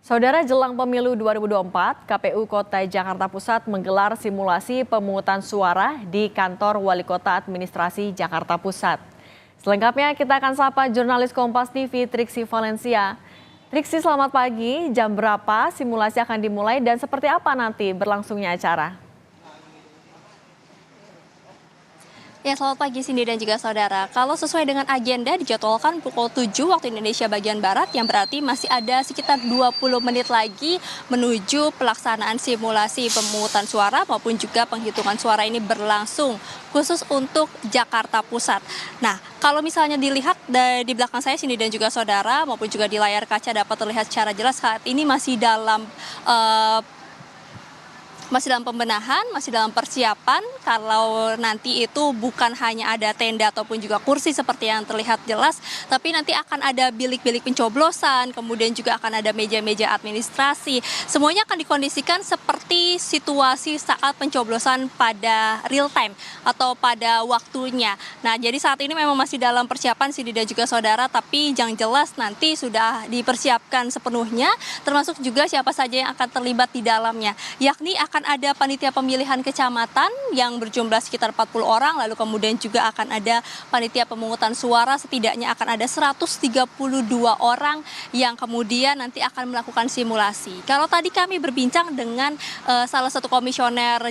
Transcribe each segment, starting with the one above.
Saudara, jelang pemilu 2024, KPU Kota Jakarta Pusat menggelar simulasi pemungutan suara di kantor Wali Kota Administrasi Jakarta Pusat. Selengkapnya kita akan sapa jurnalis Kompas TV Triksi Valencia. Triksi, selamat pagi. Jam berapa simulasi akan dimulai dan seperti apa nanti berlangsungnya acara? Ya, selamat pagi Cindy dan juga saudara. Kalau sesuai dengan agenda dijadwalkan pukul 7 waktu Indonesia bagian Barat, yang berarti masih ada sekitar 20 menit lagi menuju pelaksanaan simulasi pemungutan suara maupun juga penghitungan suara ini berlangsung khusus untuk Jakarta Pusat. Nah, kalau misalnya dilihat di belakang saya Cindy dan juga saudara maupun juga di layar kaca dapat terlihat secara jelas saat ini masih dalam pembenahan, masih dalam persiapan. Kalau nanti itu bukan hanya ada tenda ataupun juga kursi seperti yang terlihat jelas, tapi nanti akan ada bilik-bilik pencoblosan, kemudian juga akan ada meja-meja administrasi. Semuanya akan dikondisikan seperti situasi saat pencoblosan pada real time atau pada waktunya. Nah, jadi saat ini memang masih dalam persiapan Cindy dan juga saudara, tapi yang jelas nanti sudah dipersiapkan sepenuhnya, termasuk juga siapa saja yang akan terlibat di dalamnya, yakni akan ada panitia pemilihan kecamatan yang berjumlah sekitar 40 orang, lalu kemudian juga akan ada panitia pemungutan suara, setidaknya akan ada 132 orang yang kemudian nanti akan melakukan simulasi. Kalau tadi kami berbincang dengan salah satu komisioner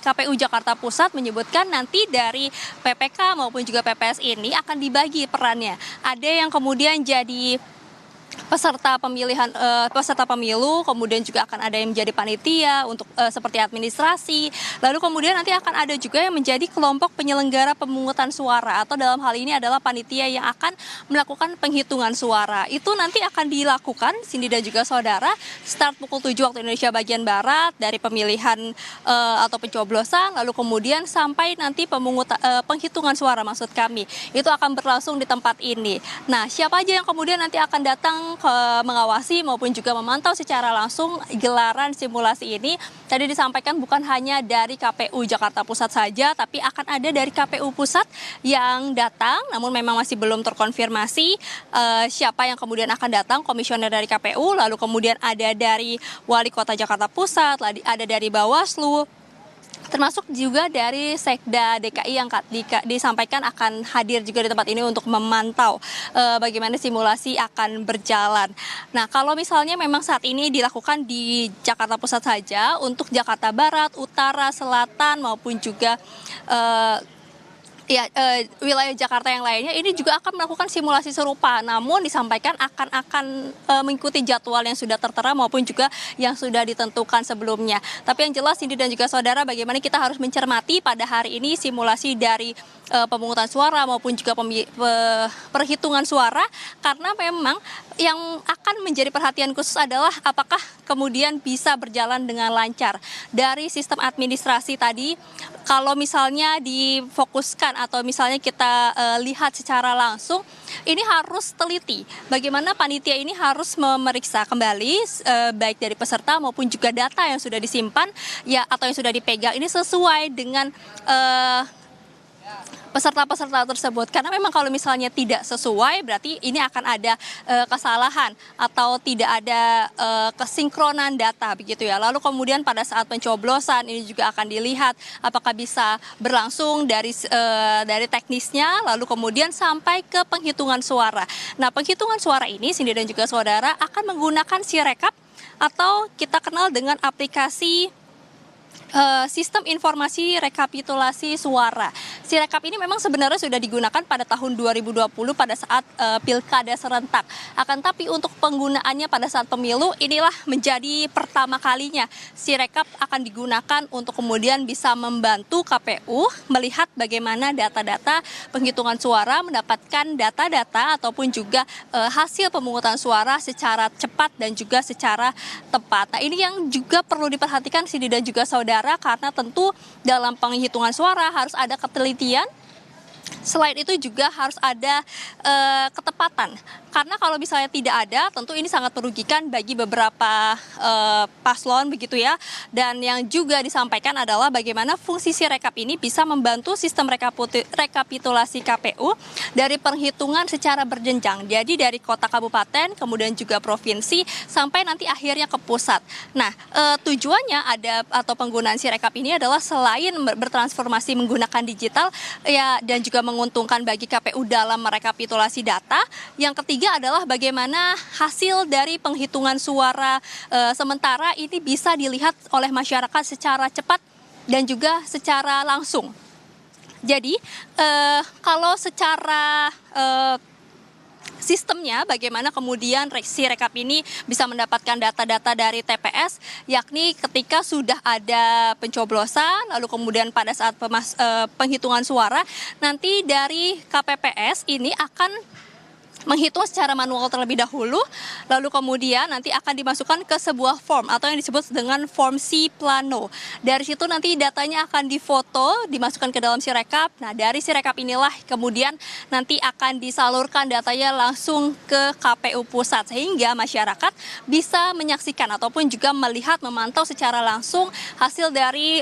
KPU Jakarta Pusat menyebutkan nanti dari PPK maupun juga PPS ini akan dibagi perannya. Ada yang kemudian jadi peserta pemilu, kemudian juga akan ada yang menjadi panitia untuk seperti administrasi, lalu kemudian nanti akan ada juga yang menjadi kelompok penyelenggara pemungutan suara, atau dalam hal ini adalah panitia yang akan melakukan penghitungan suara. Itu nanti akan dilakukan Cindy dan juga saudara start pukul 7 waktu Indonesia bagian Barat, dari pemilihan atau pencoblosan, lalu kemudian sampai nanti penghitungan suara maksud kami. Itu akan berlangsung di tempat ini. Nah, siapa aja yang kemudian nanti akan datang mengawasi maupun juga memantau secara langsung gelaran simulasi ini. Tadi disampaikan bukan hanya dari KPU Jakarta Pusat saja, tapi akan ada dari KPU Pusat yang datang, namun memang masih belum terkonfirmasi siapa yang kemudian akan datang, komisioner dari KPU, lalu kemudian ada dari Wali Kota Jakarta Pusat, ada dari Bawaslu, termasuk juga dari Sekda DKI yang disampaikan akan hadir juga di tempat ini untuk memantau bagaimana simulasi akan berjalan. Nah, kalau misalnya memang saat ini dilakukan di Jakarta Pusat saja, untuk Jakarta Barat, Utara, Selatan maupun juga wilayah Jakarta yang lainnya ini juga akan melakukan simulasi serupa, namun disampaikan akan mengikuti jadwal yang sudah tertera maupun juga yang sudah ditentukan sebelumnya. Tapi yang jelas Cindy dan juga saudara, bagaimana kita harus mencermati pada hari ini simulasi dari pemungutan suara maupun juga perhitungan suara, karena memang yang akan menjadi perhatian khusus adalah apakah kemudian bisa berjalan dengan lancar. Dari sistem administrasi tadi, kalau misalnya difokuskan atau misalnya kita lihat secara langsung, ini harus teliti. Bagaimana panitia ini harus memeriksa kembali baik dari peserta maupun juga data yang sudah disimpan ya atau yang sudah dipegang ini sesuai dengan peserta-peserta tersebut, karena memang kalau misalnya tidak sesuai berarti ini akan ada kesalahan atau tidak ada kesinkronan data begitu ya. Lalu kemudian pada saat pencoblosan ini juga akan dilihat apakah bisa berlangsung dari teknisnya, lalu kemudian sampai ke penghitungan suara. Nah, penghitungan suara ini Cindy dan juga saudara akan menggunakan Sirekap atau kita kenal dengan aplikasi sistem informasi rekapitulasi suara. Sirekap ini memang sebenarnya sudah digunakan pada tahun 2020 pada saat pilkada serentak. Akan tapi untuk penggunaannya pada saat pemilu inilah menjadi pertama kalinya Sirekap akan digunakan untuk kemudian bisa membantu KPU melihat bagaimana data-data penghitungan suara, mendapatkan data-data ataupun juga hasil pemungutan suara secara cepat dan juga secara tepat. Nah, ini yang juga perlu diperhatikan Cindy dan juga saudara, karena tentu dalam penghitungan suara harus ada ketelitian. Selain itu juga harus ada ketepatan, Karena kalau misalnya tidak ada, tentu ini sangat merugikan bagi beberapa paslon begitu ya. Dan yang juga disampaikan adalah bagaimana fungsi Sirekap ini bisa membantu sistem rekapitulasi KPU dari perhitungan secara berjenjang. Jadi dari kota kabupaten, kemudian juga provinsi, sampai nanti akhirnya ke pusat. Nah, tujuannya ada atau penggunaan Sirekap ini adalah selain bertransformasi menggunakan digital ya, dan juga menguntungkan bagi KPU dalam merekapitulasi data. Yang ketiga adalah bagaimana hasil dari penghitungan suara sementara ini bisa dilihat oleh masyarakat secara cepat dan juga secara langsung. Jadi kalau secara sistemnya, bagaimana kemudian Sirekap ini bisa mendapatkan data-data dari TPS, yakni ketika sudah ada pencoblosan, lalu kemudian pada saat penghitungan suara, nanti dari KPPS ini akan menghitung secara manual terlebih dahulu, lalu kemudian nanti akan dimasukkan ke sebuah form atau yang disebut dengan form C Plano. Dari situ nanti datanya akan difoto, dimasukkan ke dalam Sirekap. Nah, dari Sirekap inilah kemudian nanti akan disalurkan datanya langsung ke KPU pusat, sehingga masyarakat bisa menyaksikan ataupun juga melihat, memantau secara langsung hasil dari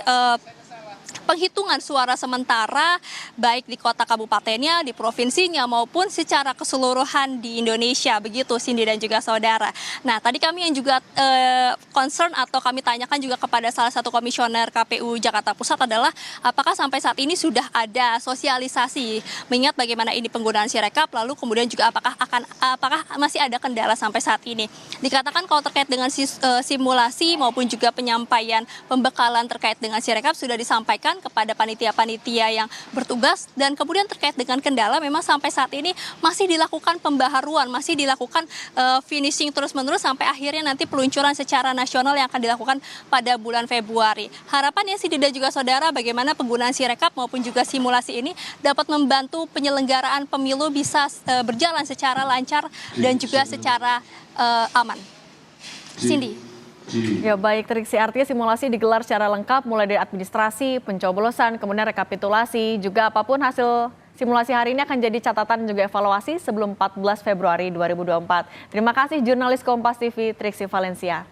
penghitungan suara sementara baik di kota kabupatennya, di provinsinya maupun secara keseluruhan di Indonesia. Begitu Cindy dan juga saudara. Nah, tadi kami yang juga concern atau kami tanyakan juga kepada salah satu komisioner KPU Jakarta Pusat adalah apakah sampai saat ini sudah ada sosialisasi mengingat bagaimana ini penggunaan Sirekap, lalu kemudian juga apakah masih ada kendala sampai saat ini. Dikatakan kalau terkait dengan simulasi maupun juga penyampaian pembekalan terkait dengan Sirekap sudah disampaikan kepada panitia-panitia yang bertugas, dan kemudian terkait dengan kendala memang sampai saat ini masih dilakukan pembaharuan, masih dilakukan finishing terus-menerus sampai akhirnya nanti peluncuran secara nasional yang akan dilakukan pada bulan Februari. Harapannya sih dan juga saudara, bagaimana penggunaan Sirekap maupun juga simulasi ini dapat membantu penyelenggaraan pemilu bisa berjalan secara lancar dan juga secara aman. Cindy. Ya baik Triksi, artinya simulasi digelar secara lengkap mulai dari administrasi, pencoblosan, kemudian rekapitulasi, juga apapun hasil simulasi hari ini akan jadi catatan dan juga evaluasi sebelum 14 Februari 2024. Terima kasih jurnalis Kompas TV Triksi Valencia.